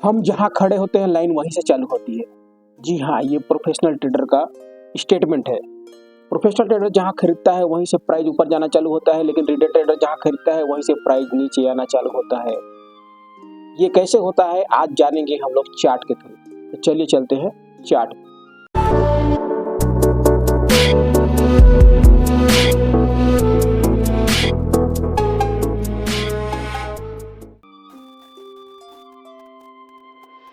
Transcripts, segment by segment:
हम जहां खड़े होते हैं लाइन वहीं से चालू होती है। जी हाँ, ये प्रोफेशनल ट्रेडर का स्टेटमेंट है। प्रोफेशनल ट्रेडर जहां खरीदता है वहीं से प्राइस ऊपर जाना चालू होता है, लेकिन रिटेल ट्रेडर जहां खरीदता है वहीं से प्राइस नीचे आना चालू होता है। ये कैसे होता है आज जानेंगे हम लोग चार्ट के थ्रू। तो चलिए चलते हैं चार्ट।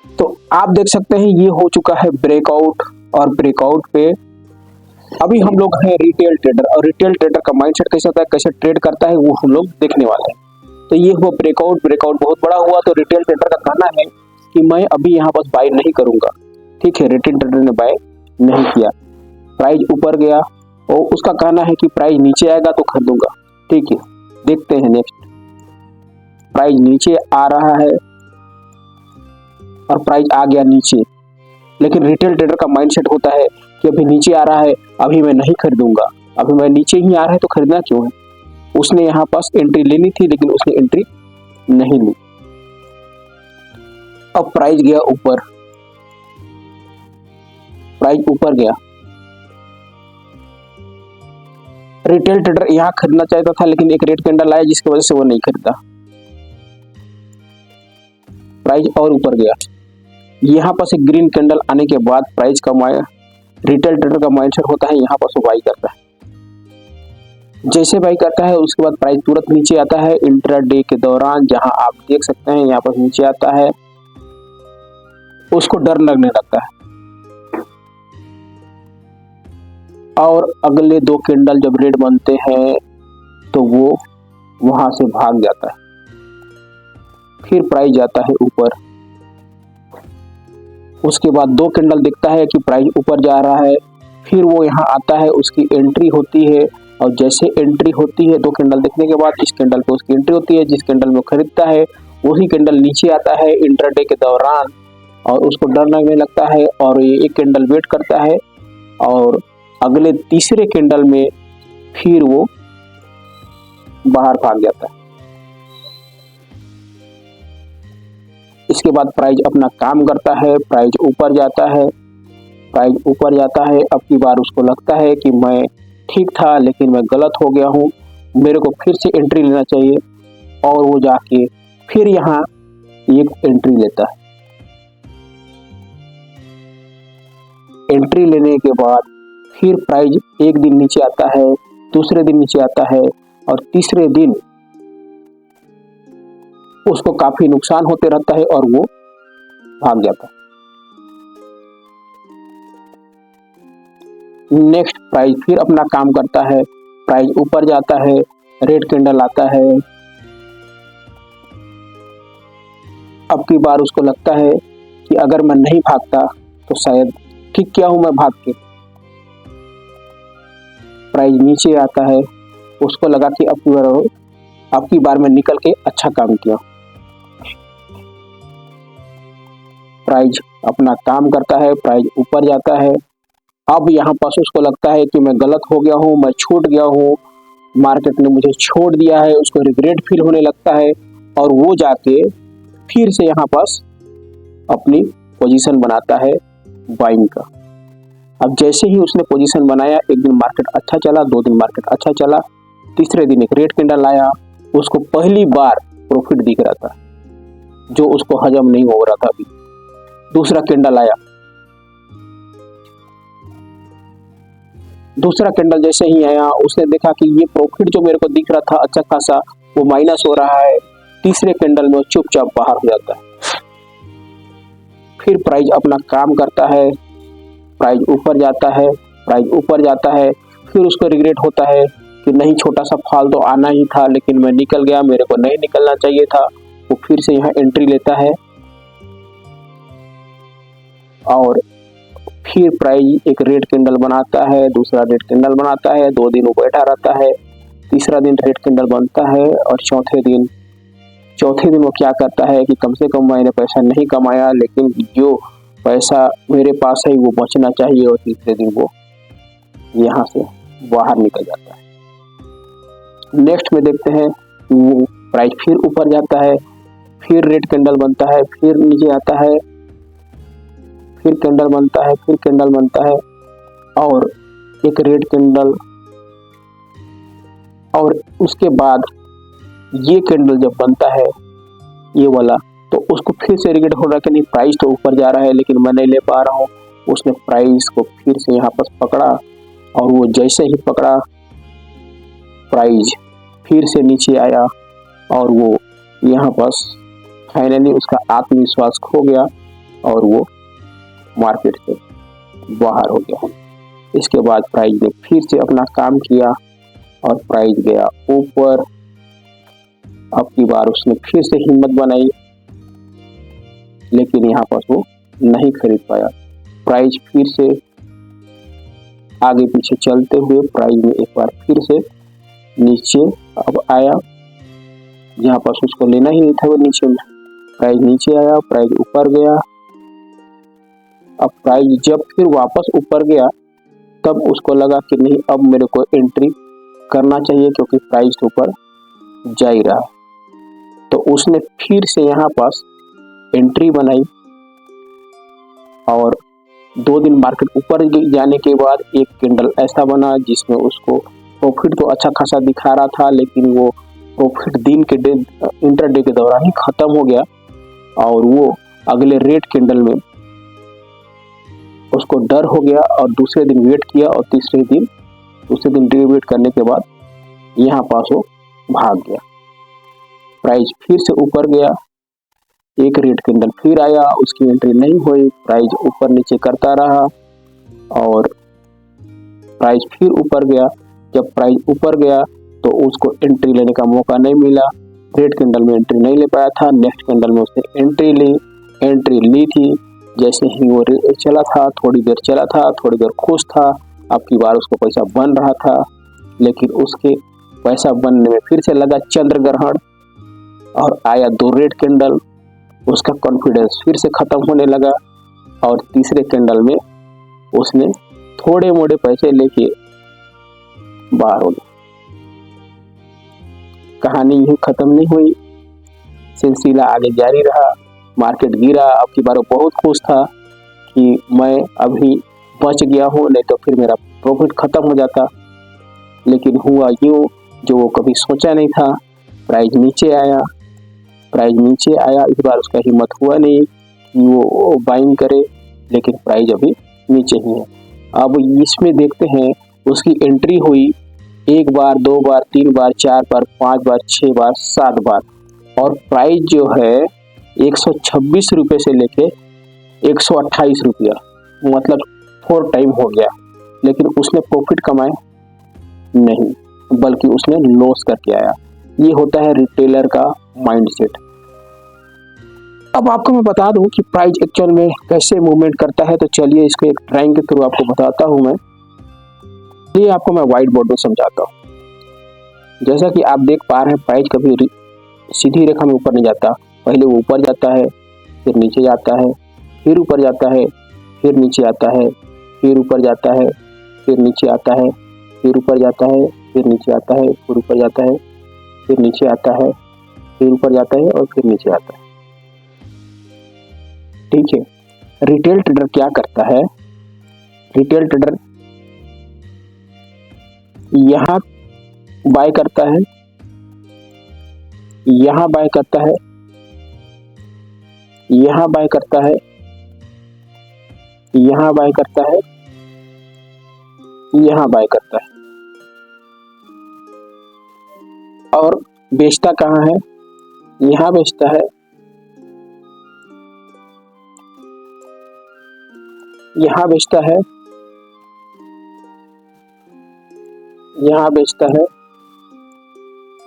तो आप देख सकते हैं ये हो चुका है ब्रेकआउट, और ब्रेकआउट पे अभी हम लोग हैं रिटेल ट्रेडर, और रिटेल ट्रेडर का माइंडसेट कैसे होता है, कैसे ट्रेड करता है, वो हम लोग देखने वाले हैं। तो ये हुआ ब्रेकआउट, ब्रेकआउट बहुत बड़ा हुआ। तो रिटेल ट्रेडर का कहना है कि मैं अभी यहाँ पर बाय नहीं करूंगा। ठीक है, रिटेल ट्रेडर ने बाय नहीं किया, प्राइस ऊपर गया और उसका कहना है कि प्राइस नीचे आएगा तो खरीदूंगा। ठीक है, देखते हैं नेक्स्ट। प्राइस नीचे आ रहा है और प्राइस आ गया नीचे, लेकिन रिटेल ट्रेडर का माइंडसेट होता है कि अभी नीचे आ रहा है, अभी मैं नहीं खरीदूंगा, अभी मैं नीचे ही आ रहा है तो खरीदना क्यों है। उसने यहाँ पास एंट्री लेनी थी लेकिन उसने एंट्री नहीं ली। अब प्राइस गया ऊपर, प्राइस ऊपर गया। रिटेल ट्रेडर यहाँ खरीदना चाहता था लेकिन एक रेड कैंडल आया जिसकी वजह से वो नहीं खरीदा, प्राइस और ऊपर गया। यहाँ पर से ग्रीन कैंडल आने के बाद प्राइस का रिटेल ट्रेडर का माइंडसेट होता है यहाँ पर से बाई करता है। जैसे बाई करता है उसके बाद प्राइस तुरंत नीचे आता है इंट्राडे के दौरान, जहां आप देख सकते हैं यहाँ पर नीचे आता है, उसको डर लगने लगता है और अगले दो कैंडल जब रेड बनते हैं तो वो वहां से भाग जाता है। फिर प्राइस जाता है ऊपर, उसके बाद दो कैंडल दिखता है कि प्राइस ऊपर जा रहा है, फिर वो यहाँ आता है, उसकी एंट्री होती है, और जैसे एंट्री होती है दो कैंडल देखने के बाद इस कैंडल पे उसकी एंट्री होती है, जिस कैंडल में खरीदता है वही कैंडल नीचे आता है इंट्राडे के दौरान और उसको डर लगने लगता है और ये एक कैंडल वेट करता है और अगले तीसरे कैंडल में फिर वो बाहर भाग जाता है। इसके बाद प्राइस अपना काम करता है, प्राइस ऊपर जाता है, प्राइस ऊपर जाता है। अब की बार उसको लगता है कि मैं ठीक था लेकिन मैं गलत हो गया हूँ, मेरे को फिर से एंट्री लेना चाहिए, और वो जाके फिर यहाँ एक एंट्री लेता है। एंट्री लेने के बाद फिर प्राइस एक दिन नीचे आता है, दूसरे दिन नीचे आता है और तीसरे दिन उसको काफी नुकसान होते रहता है और वो भाग जाता है। नेक्स्ट प्राइस फिर अपना काम करता है, प्राइस ऊपर जाता है, रेड कैंडल आता है। अब की बार उसको लगता है कि अगर मैं नहीं भागता तो शायद ठीक किया हूं मैं भाग के। प्राइस नीचे आता है, उसको लगा कि अब की बार मैं निकल के अच्छा काम किया। प्राइस अपना काम करता है, प्राइस ऊपर जाता है। अब यहाँ पास उसको लगता है कि मैं गलत हो गया हूँ, मैं छूट गया हूँ, मार्केट ने मुझे छोड़ दिया है, उसको रिग्रेट फील होने लगता है और वो जाके फिर से यहाँ पास अपनी पोजीशन बनाता है बाइंग का। अब जैसे ही उसने पोजीशन बनाया, एक दिन मार्केट अच्छा चला, दो दिन मार्केट अच्छा चला, तीसरे दिन एक रेड कैंडल आया, उसको पहली बार प्रॉफिट दिख रहा था जो उसको हजम नहीं हो रहा था अभी। दूसरा कैंडल आया, दूसरा कैंडल जैसे ही आया उसने देखा कि ये प्रॉफिट जो मेरे को दिख रहा था अच्छा खासा वो माइनस हो रहा है। तीसरे कैंडल में चुपचाप बाहर हो जाता है। फिर प्राइस अपना काम करता है, प्राइस ऊपर जाता है, प्राइस ऊपर जाता है। फिर उसको रिग्रेट होता है कि नहीं, छोटा सा फॉल तो आना ही था लेकिन मैं निकल गया, मेरे को नहीं निकलना चाहिए था। वो फिर से यहाँ एंट्री लेता है और फिर प्राइस एक रेड कैंडल बनाता है, दूसरा रेड कैंडल बनाता है, दो दिन वो बैठा रहता है, तीसरा दिन रेड कैंडल बनता है और चौथे दिन वो क्या करता है कि कम से कम मैंने पैसा नहीं कमाया लेकिन जो पैसा मेरे पास है वो बचना चाहिए, और तीसरे दिन वो यहाँ से बाहर निकल जाता है। नेक्स्ट में देखते हैं वो प्राइस फिर ऊपर जाता है, फिर रेड कैंडल बनता है, फिर नीचे आता है, फिर कैंडल बनता है, फिर कैंडल बनता है और एक रेड कैंडल, और उसके बाद ये कैंडल जब बनता है ये वाला, तो उसको फिर से रिग्रेट हो रहा है कि नहीं प्राइस तो ऊपर जा रहा है लेकिन मैं नहीं ले पा रहा हूँ। उसने प्राइस को फिर से यहाँ पर पकड़ा और वो जैसे ही पकड़ा प्राइस फिर से नीचे आया और वो यहाँ पर फाइनली उसका आत्मविश्वास खो गया और वो मार्केट से बाहर हो गया। इसके बाद प्राइस ने फिर से अपना काम किया और प्राइस गया ऊपर। अब की बार उसने फिर से हिम्मत बनाई लेकिन यहाँ पर वो नहीं खरीद पाया। प्राइस फिर से आगे पीछे चलते हुए प्राइस में एक बार फिर से नीचे अब आया, जहाँ पर उसको लेना ही नहीं था वो नीचे में। प्राइस नीचे आया, प्राइस ऊपर गया। अब प्राइस जब फिर वापस ऊपर गया तब उसको लगा कि नहीं अब मेरे को एंट्री करना चाहिए क्योंकि प्राइस ऊपर जा ही रहा है। तो उसने फिर से यहाँ पास एंट्री बनाई और 2 दिन मार्केट ऊपर जाने के बाद एक कैंडल ऐसा बना जिसमें उसको प्रॉफिट तो अच्छा खासा दिखा रहा था लेकिन वो प्रॉफिट दिन के इंटरडे के दौरान ही खत्म हो गया और वो अगले रेड कैंडल में उसको डर हो गया और दूसरे दिन वेट किया और दूसरे दिन वेट करने के बाद यहाँ पास वो भाग गया। प्राइस फिर से ऊपर गया, एक रेड कैंडल फिर आया, उसकी एंट्री नहीं हुई, प्राइस ऊपर नीचे करता रहा और प्राइस फिर ऊपर गया। जब प्राइस ऊपर गया तो उसको एंट्री लेने का मौका नहीं मिला, रेड कैंडल में एंट्री नहीं ले पाया था। नेक्स्ट कैंडल में उसने एंट्री ली थी। जैसे ही वो चला था, थोड़ी देर चला था, थोड़ी देर खुश था, अब की बार उसको पैसा बन रहा था लेकिन उसके पैसा बनने में फिर से लगा चंद्र ग्रहण और आया 2 रेड कैंडल। उसका कॉन्फिडेंस फिर से खत्म होने लगा और तीसरे कैंडल में उसने थोड़े मोड़े पैसे लेके बाहर हो गया। कहानी यूं खत्म नहीं हुई, सिलसिला आगे जारी रहा। मार्केट गिरा, अब की बार बहुत खुश था कि मैं अभी बच गया हूँ, नहीं तो फिर मेरा प्रॉफिट खत्म हो जाता। लेकिन हुआ यूं जो वो कभी सोचा नहीं था। प्राइस नीचे आया, इस बार उसका हिम्मत हुआ नहीं कि वो बाइंग करे, लेकिन प्राइस अभी नीचे ही है। अब इसमें देखते हैं उसकी एंट्री हुई 1 बार, 2 बार, 3 बार, 4 बार, 5 बार, 6 बार, 7 बार और प्राइस जो है 126 रुपये से लेके 128 रुपया, मतलब 4 टाइम हो गया। लेकिन उसने प्रॉफिट कमाए नहीं, बल्कि उसने लॉस करके आया। ये होता है रिटेलर का माइंडसेट। अब आपको मैं बता दूं कि प्राइस एक्चुअल में कैसे मूवमेंट करता है, तो चलिए इसको एक ड्राइंग के थ्रू आपको बताता हूं मैं। ये आपको मैं व्हाइट बोर्ड में समझाता हूं। जैसा कि आप देख पा रहे हैं प्राइस कभी सीधी रेखा में ऊपर नहीं जाता, पहले वो ऊपर जाता है, फिर नीचे जाता है, फिर ऊपर जाता है, फिर नीचे आता है, फिर ऊपर जाता है, फिर नीचे आता है, फिर ऊपर जाता है, फिर नीचे आता है, फिर ऊपर जाता है, फिर नीचे आता है, फिर ऊपर जाता है और फिर नीचे आता है। ठीक है। रिटेल ट्रेडर क्या करता है? रिटेल ट्रेडर यहाँ बाय करता है, यहाँ बाय करता है, यहाँ बाय करता है, यहाँ बाय करता है, यहाँ बाय करता है और बेचता कहाँ है? यहाँ बेचता है, यहाँ बेचता है, यहाँ बेचता है,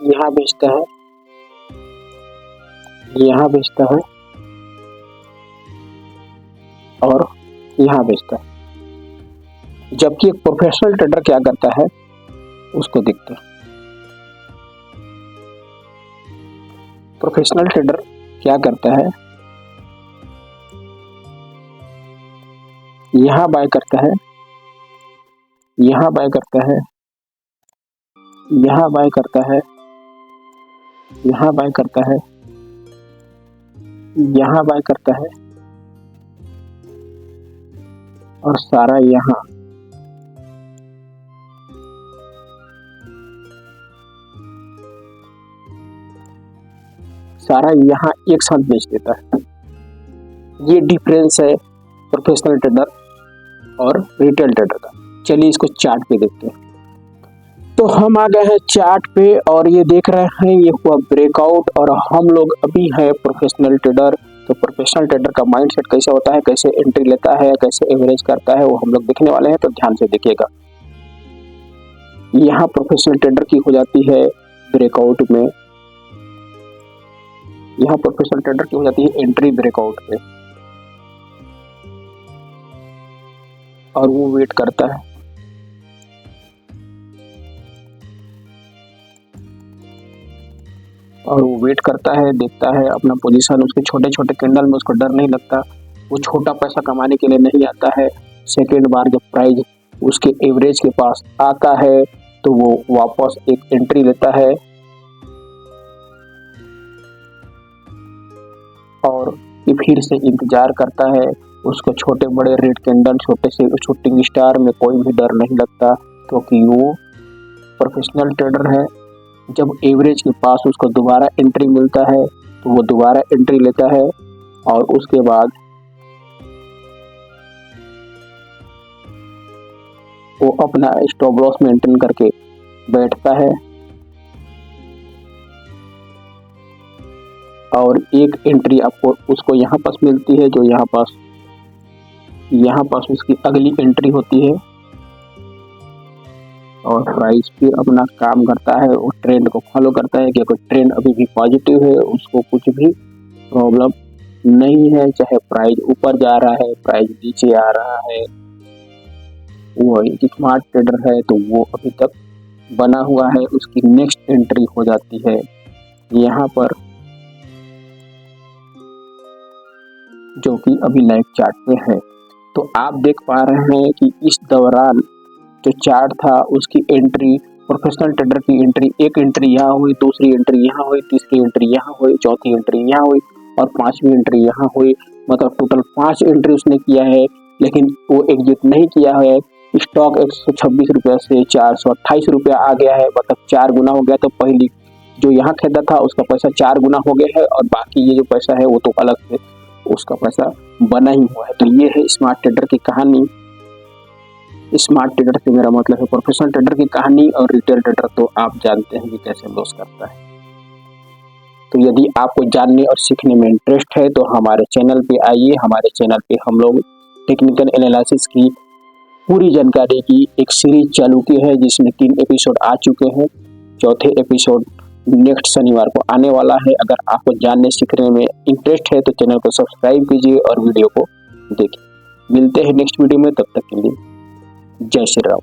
यहाँ बेचता है, यहाँ बेचता है और यहाँ बेचता है। जबकि एक प्रोफेशनल ट्रेडर क्या करता है उसको देखते हैं। प्रोफेशनल ट्रेडर क्या करता है? यहाँ बाय करता है, यहाँ बाय करता है, यहाँ बाय करता है, यहाँ बाय करता है, यहाँ बाय करता है और सारा यहाँ एक साथ बेच देता है। ये डिफरेंस है प्रोफेशनल ट्रेडर और रिटेल ट्रेडर का। चलिए इसको चार्ट पे देखते हैं। तो हम आ गए हैं चार्ट पे और ये देख रहे हैं ये हुआ ब्रेकआउट और हम लोग अभी है प्रोफेशनल ट्रेडर। तो प्रोफेशनल ट्रेडर का माइंडसेट कैसे होता है, कैसे एंट्री लेता है, कैसे एवरेज करता है, वो हम लोग देखने वाले हैं। तो ध्यान से देखिएगा। यहाँ प्रोफेशनल ट्रेडर की हो जाती है ब्रेकआउट में, यहाँ प्रोफेशनल ट्रेडर की हो जाती है एंट्री ब्रेकआउट पे और वो वेट करता है। और वो वेट करता है, देखता है अपना पोजीशन। उसके छोटे छोटे कैंडल में उसको डर नहीं लगता। वो छोटा पैसा कमाने के लिए नहीं आता है। सेकेंड बार जब प्राइस उसके एवरेज के पास आता है तो वो वापस एक एंट्री लेता है और फिर से इंतजार करता है। उसको छोटे बड़े रेड कैंडल, छोटे से शूटिंग स्टार में कोई भी डर नहीं लगता, क्योंकि वो प्रोफेशनल ट्रेडर है। जब एवरेज के पास उसको दोबारा एंट्री मिलता है तो वो दोबारा एंट्री लेता है और उसके बाद वो अपना स्टॉप लॉस मेंटेन करके बैठता है और एक एंट्री आपको उसको यहाँ पास मिलती है, जो यहाँ पास उसकी अगली एंट्री होती है और प्राइस फिर अपना काम करता है। वो ट्रेंड को फॉलो करता है कि अगर ट्रेंड अभी भी पॉजिटिव है, उसको कुछ भी प्रॉब्लम नहीं है, चाहे प्राइस ऊपर जा रहा है, प्राइस नीचे आ रहा है। वो एक स्मार्ट ट्रेडर है तो वो अभी तक बना हुआ है। उसकी नेक्स्ट एंट्री हो जाती है यहाँ पर, जो कि अभी लाइव चार्ट पे है। तो आप देख पा रहे हैं कि इस दौरान जो चार्ट था उसकी एंट्री, प्रोफेशनल ट्रेडर की एंट्री, एक एंट्री यहाँ हुई, दूसरी एंट्री यहाँ हुई, तीसरी एंट्री यहाँ हुई, चौथी एंट्री यहाँ हुई और पांचवी एंट्री यहाँ हुई। मतलब टोटल 5 एंट्री उसने किया है, लेकिन वो एग्जिट नहीं किया है। स्टॉक 126 रुपये से 428 रुपया आ गया है, मतलब 4 गुना हो गया। तो पहली जो यहाँ खरीदा था उसका पैसा 4 गुना हो गया है और बाकी ये जो पैसा है वो तो अलग से उसका पैसा बना ही हुआ है। तो ये है स्मार्ट ट्रेडर की कहानी। स्मार्ट ट्रेडर से मेरा मतलब है प्रोफेशनल ट्रेडर की कहानी, और रिटेल ट्रेडर तो आप जानते हैं कि कैसे लॉस करता है। तो यदि आपको जानने और सीखने में इंटरेस्ट है तो हमारे चैनल पे आइए। हमारे चैनल पे हम लोग टेक्निकल एनालिसिस की पूरी जानकारी की एक सीरीज चालू की है, जिसमें 3 एपिसोड आ चुके हैं। चौथे एपिसोड नेक्स्ट शनिवार को आने वाला है। अगर आपको जानने सीखने में इंटरेस्ट है तो चैनल को सब्सक्राइब कीजिए और वीडियो को देखिए। मिलते हैं नेक्स्ट वीडियो में, तब तक के लिए जय श्री राम।